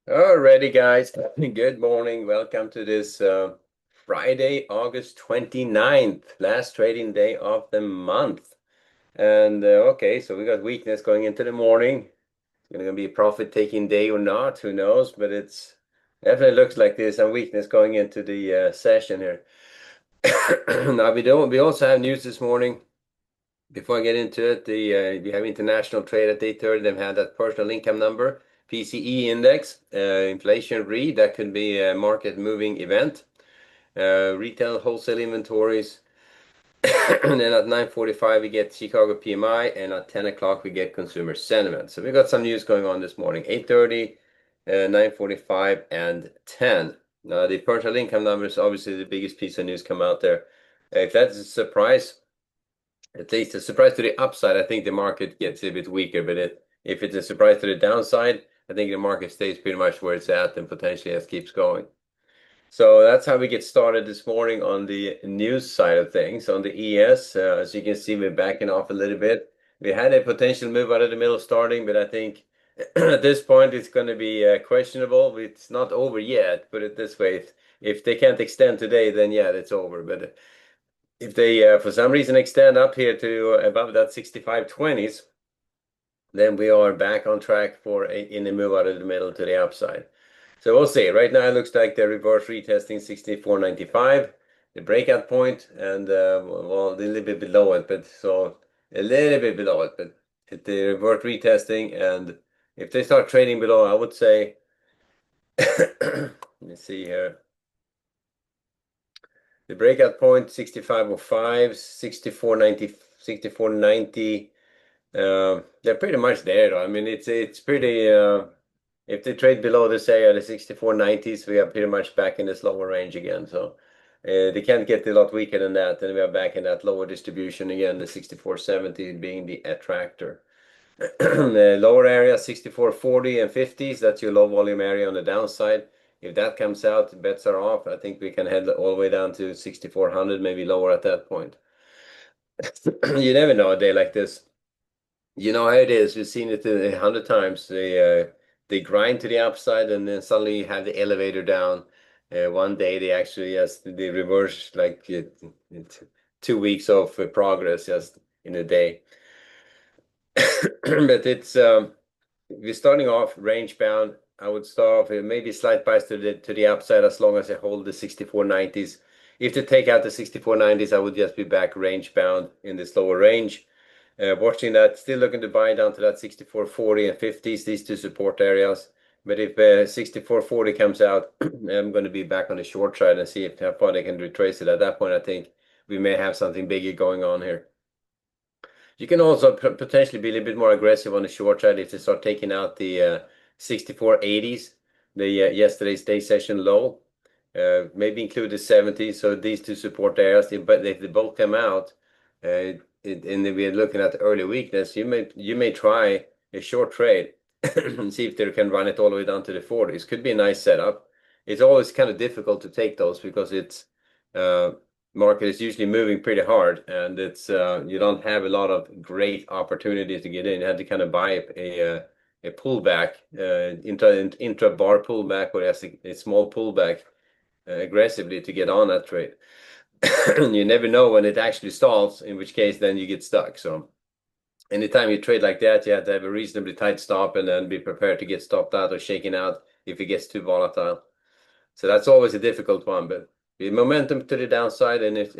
Alrighty, guys. Good morning. Welcome to this Friday, August 29th, last trading day of the month. And okay, so we got weakness going into the morning. It's going to be a profit-taking day or not, who knows? But it's definitely looks like there's some weakness going into the session here. Now we also have news this morning. Before I get into it, we have international trade at 8:30. They've had that personal income number, PCE index, inflation read. That could be a market moving event. Retail wholesale inventories. And then at 9:45 we get Chicago PMI, and at 10 o'clock we get consumer sentiment. So we got some news going on this morning: 8:30, 9:45, and 10. Now the personal income number is obviously the biggest piece of news come out there. If that's a surprise, at least a surprise to the upside, I think the market gets a bit weaker. But if it's a surprise to the downside, I think the market stays pretty much where it's at and potentially just keeps going. So that's how we get started this morning on the news side of things. On the ES, as you can see, we're backing off a little bit. We had a potential move out of the middle starting, but I think at this point it's going to be questionable. It's not over yet, put it this way. If they can't extend today, then yeah, it's over. But if they, for some reason, extend up here to above that 65.20s, then we are back on track for in the move out of the middle to the upside. So we'll see. Right now, it looks like they're reverse retesting 64.95, the breakout point, and well, a little bit below it, but so a little bit below it, but the reverse retesting, and if they start trading below, I would say, let me see here. The breakout point 65.05, 64.90, 64.90. They're pretty much there, though. I mean, it's pretty. If they trade below this area, the 64.90s, we are pretty much back in this lower range again. So they can't get a lot weaker than that. Then we are back in that lower distribution again, the 64.70 being the attractor. The lower area, 64.40 and 50s, that's your low volume area on the downside. If that comes out, bets are off. I think we can head all the way down to 6400, maybe lower at that point. You never know a day like this. You know how it is. We've seen it 100 times. They grind to the upside, and then suddenly you have the elevator down. One day they actually just they reverse like 2 weeks of progress just in a day. But it's we're starting off range bound. I would start off with maybe slight bias to the upside as long as I hold the 64.90s. If they take out the 64.90s, I would just be back range bound in this lower range. Watching that, still looking to buy down to that 64.40 and 50s, these two support areas. But if 64.40 comes out, I'm going to be back on the short side and see if how far they can retrace it. At that point, I think we may have something bigger going on here. You can also potentially be a little bit more aggressive on the short side if they start taking out the 64.80s, the yesterday's day session low. Maybe include the 70s. So these two support areas, but if they both come out, and we're looking at early weakness, you may try a short trade and see if they can run it all the way down to the 40s. Could be a nice setup. It's always kind of difficult to take those because it's market is usually moving pretty hard, and it's you don't have a lot of great opportunities to get in. You have to kind of buy a pullback, intra bar pullback, or a small pullback aggressively to get on that trade. You never know when it actually stalls, in which case then you get stuck. So anytime you trade like that, you have to have a reasonably tight stop and then be prepared to get stopped out or shaken out if it gets too volatile. So that's always a difficult one, but the momentum to the downside, and it's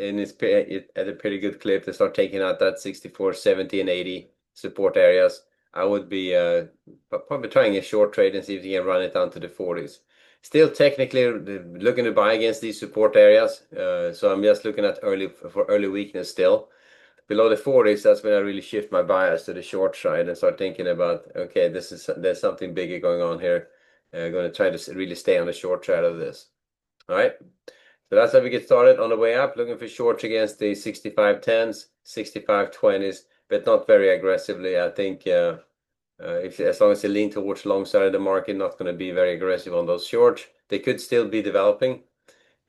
at a pretty good clip to start taking out that 64, 70, and 80 support areas. I would be probably trying a short trade and see if you can run it down to the 40s. Still technically looking to buy against these support areas, so I'm just looking at early weakness still. Below the 40s, that's when I really shift my bias to the short side and start thinking about, okay, there's something bigger going on here. I'm going to try to really stay on the short side of this. All right. So that's how we get started on the way up, looking for shorts against the 65.10s, 65.20s, but not very aggressively. I think as long as they lean towards long side of the market, not going to be very aggressive on those shorts. They could still be developing,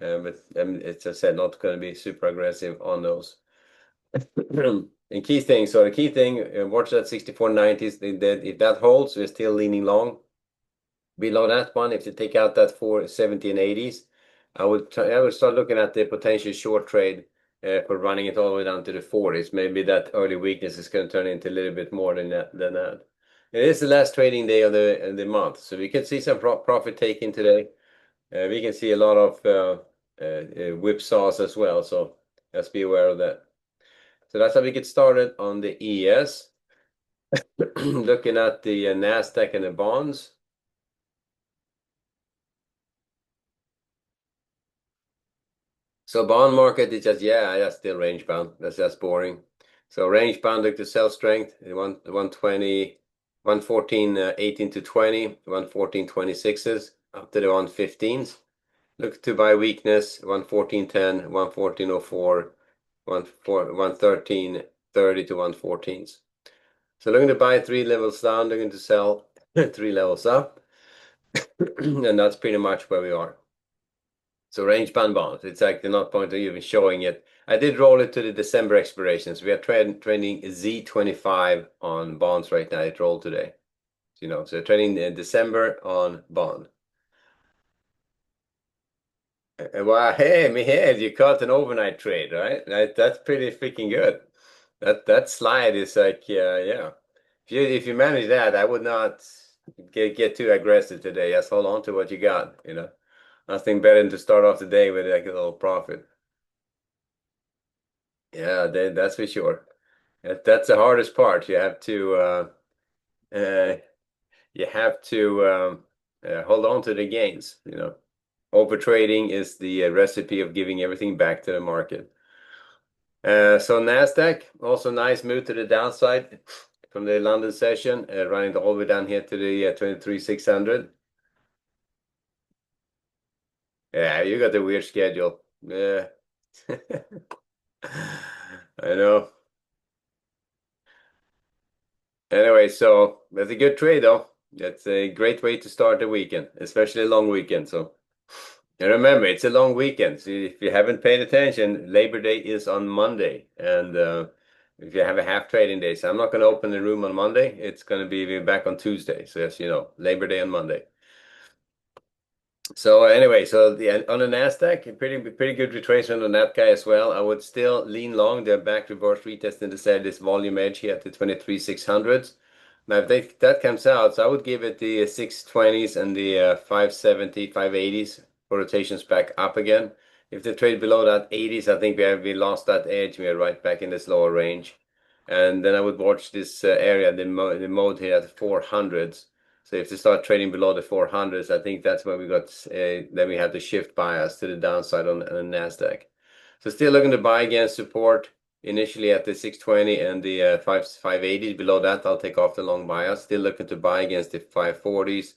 but it's, as I said, not going to be super aggressive on those. And key thing, so the key thing, watch that 64.90s. If that holds, we're still leaning long. Below that one, if you take out that 470 and 80s, I would start looking at the potential short trade for running it all the way down to the 40s. Maybe that early weakness is going to turn into a little bit more than that. It is the last trading day of the month, so we can see some profit taking today. We can see a lot of whipsaws as well, so let's be aware of that. So that's how we get started on the ES. Looking at the Nasdaq and the bonds. So bond market is just, yeah, that's still range bound. That's just boring. So range bound, look to sell strength, 120, 114, 18 to 20, 114, 26s, up to the 115s. Look to buy weakness, 114.10, 114.04, 113.30 to 114s. So looking to buy 3 levels down, looking to sell 3 levels up. And that's pretty much where we are. So range band bonds, it's actually not point of even showing it. I did roll it to the December expirations. We are trading Z25 on bonds right now. It rolled today. So trading in December on bond. Wow, hey, Mihail, you caught an overnight trade, right? That's pretty freaking good. That slide is like, yeah. If you manage that, I would not get too aggressive today. Just hold on to what you got. Nothing better than to start off the day with like a little profit. Yeah, that's for sure. That's the hardest part. Uh, you have to hold on to the gains. Overtrading is the recipe of giving everything back to the market. So Nasdaq, also nice move to the downside from the London session, running all the way down here to the 23,600. Yeah, you got the weird schedule. Yeah. I know. Anyway, so that's a good trade, though. That's a great way to start the weekend, especially a long weekend. So, and remember, it's a long weekend. So if you haven't paid attention, Labor Day is on Monday, and if you have a half trading day, so I'm not going to open the room on Monday. It's going to be back on Tuesday. So as you know, Labor Day on Monday. So anyway, on the Nasdaq, a pretty good retracement on that guy as well. I would still lean long. They're back reverse retesting this volume edge here at the 23,600s. Now if that comes out, so I would give it the 620s and the 570, 580s for rotations back up again. If they trade below that 80s, I think we lost that edge. We are right back in this lower range. And then I would watch this area, the mode here at 400s. So if they start trading below the 400s, I think that's where we got, then we have the shift bias to the downside on NASDAQ. So still looking to buy against support initially at the 620 and the 580s. Below that, I'll take off the long bias. Still looking to buy against the 540s,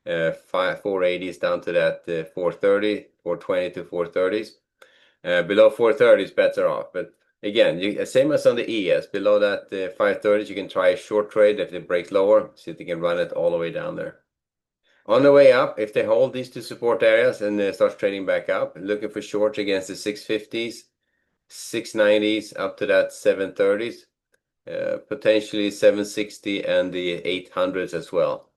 480s down to that 430, 420 to 430s. Below 430s, bets are off. But again, same as on the ES, below that 530s, you can try a short trade if it breaks lower, see if they can run it all the way down there. On the way up, if they hold these two support areas and start trading back up, looking for shorts against the 650s, 690s up to that 730s, potentially 760 and the 800s as well.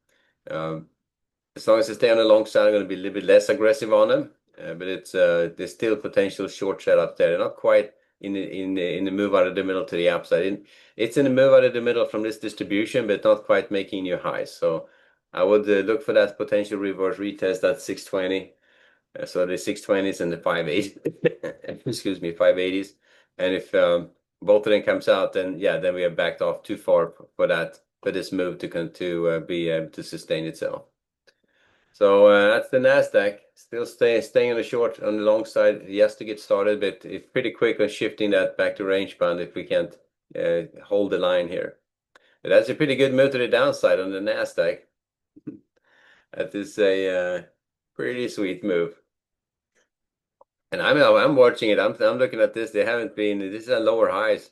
As long as they stay on the long side, I'm going to be a little bit less aggressive on them. But there's still potential short setup there. They're not quite in the move out of the middle to the upside. It's in the move out of the middle from this distribution, but not quite making new highs. So I would look for that potential reverse retest at 620. So the 620s and the 580s, excuse me, 580s. And if both of them comes out, then yeah, then we have backed off too far for this move to be able to sustain itself. So that's the Nasdaq. Still staying on the long side. Yes, to get started, but it's pretty quick on shifting that back to range bound if we can't hold the line here. But that's a pretty good move to the downside on the Nasdaq. That is a pretty sweet move. And I'm watching it. I'm looking at this. They haven't been. This is a lower highs.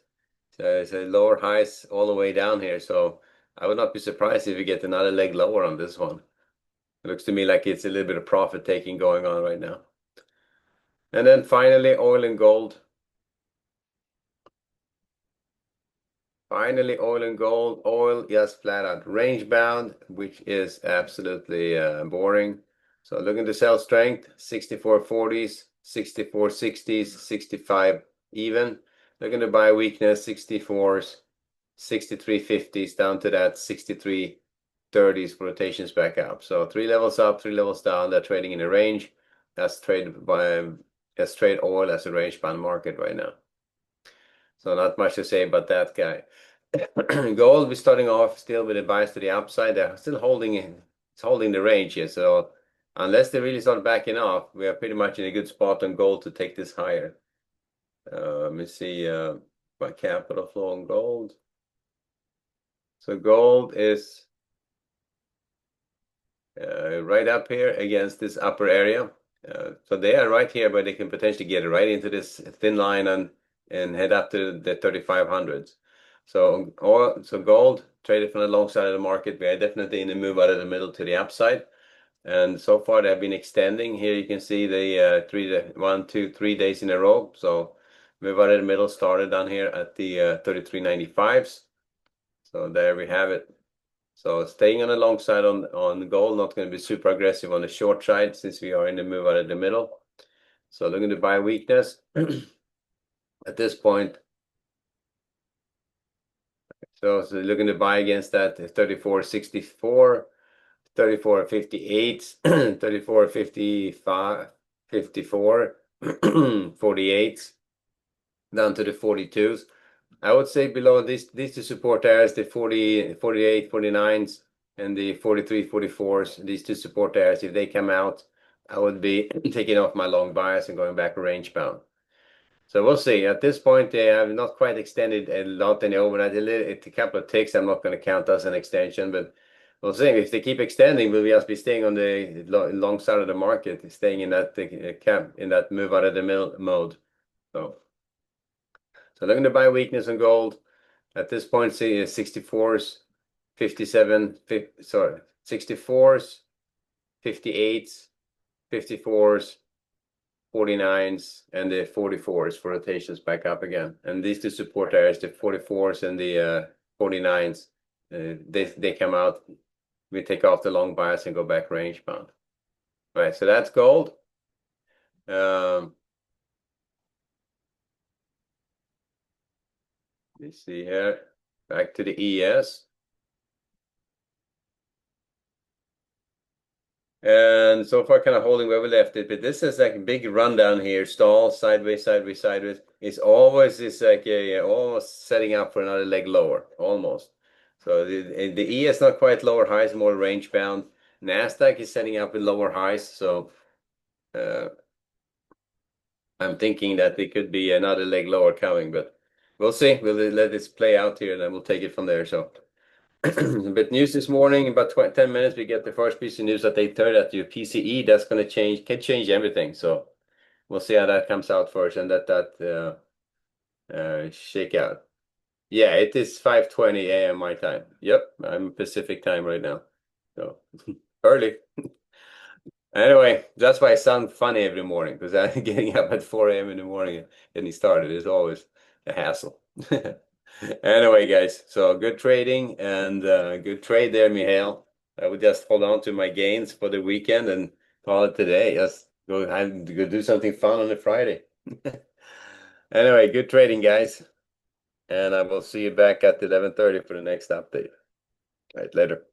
So it's a lower highs all the way down here. So I would not be surprised if we get another leg lower on this one. It looks to me like it's a little bit of profit taking going on right now. And then finally, oil and gold. Finally, oil and gold. Oil, just flat out range bound, which is absolutely boring. So looking to sell strength, 64.40s, 64.60s, 65 even. Looking to buy weakness, 64s, 63.50s down to that 63.30s for rotations back up. So 3 levels up, 3 levels down. They're trading in a range. That's trade oil as a range bound market right now. So not much to say about that guy. Gold, we're starting off still with a bias to the upside. They're still it's holding the range here. So unless they really start backing off, we are pretty much in a good spot on gold to take this higher. Let me see my capital flow on gold. So gold is right up here against this upper area. So they are right here, but they can potentially get right into this thin line and head up to the 3500s. So gold traded from the long side of the market. We are definitely in the move out of the middle to the upside. And so far they have been extending. Here you can see the 1, 2, 3 days in a row. So move out of the middle started down here at the 33.95s. So there we have it. So staying on the long side on gold, not going to be super aggressive on the short side since we are in the move out of the middle. So looking to buy weakness at this point. So looking to buy against that 34.64, 34.58, 34.55, 54, 48, down to the 42s. I would say below these two support areas, the 40, 48, 49s, and the 43, 44s, these two support areas, if they come out, I would be taking off my long bias and going back range bound. So we'll see. At this point, they have not quite extended a lot in the overnight. A couple of ticks, I'm not going to count as an extension, but we'll see. If they keep extending, we'll just be staying on the long side of the market, staying in that in that move out of the middle mode. So looking to buy weakness on gold. At this point, see 64s, 57, 64s, 58s, 54s, 49s, and the 44s for rotations back up again. And these two support areas, the 44s and the 49s, they come out. We take off the long bias and go back range bound. All right, so that's gold. Let's see here. Back to the ES. And so far kind of holding where we left it, but this is like a big rundown here. Stall, sideways, sideways, sideways. It's always this like almost setting up for another leg lower, almost. So the E is not quite lower highs, more range bound. NASDAQ is setting up with lower highs, so I'm thinking that it could be another leg lower coming, but we'll see. We'll let this play out here, and then we'll take it from there. So. But news this morning, about 10 minutes, we get the first piece of news at 8:30 at your PCE. That's going to can change everything. So we'll see how that comes out first and shake out. Yeah, it is 5:20 a.m. my time. Yep, I'm Pacific time right now. So early. Anyway, that's why I sound funny every morning because I'm getting up at 4 a.m. in the morning and getting started is always a hassle. Anyway, guys, so good trading and good trade there, Mihail. I would just hold on to my gains for the weekend and call it today. Just go do something fun on a Friday. Anyway, good trading, guys. And I will see you back at 11:30 for the next update. All right, later.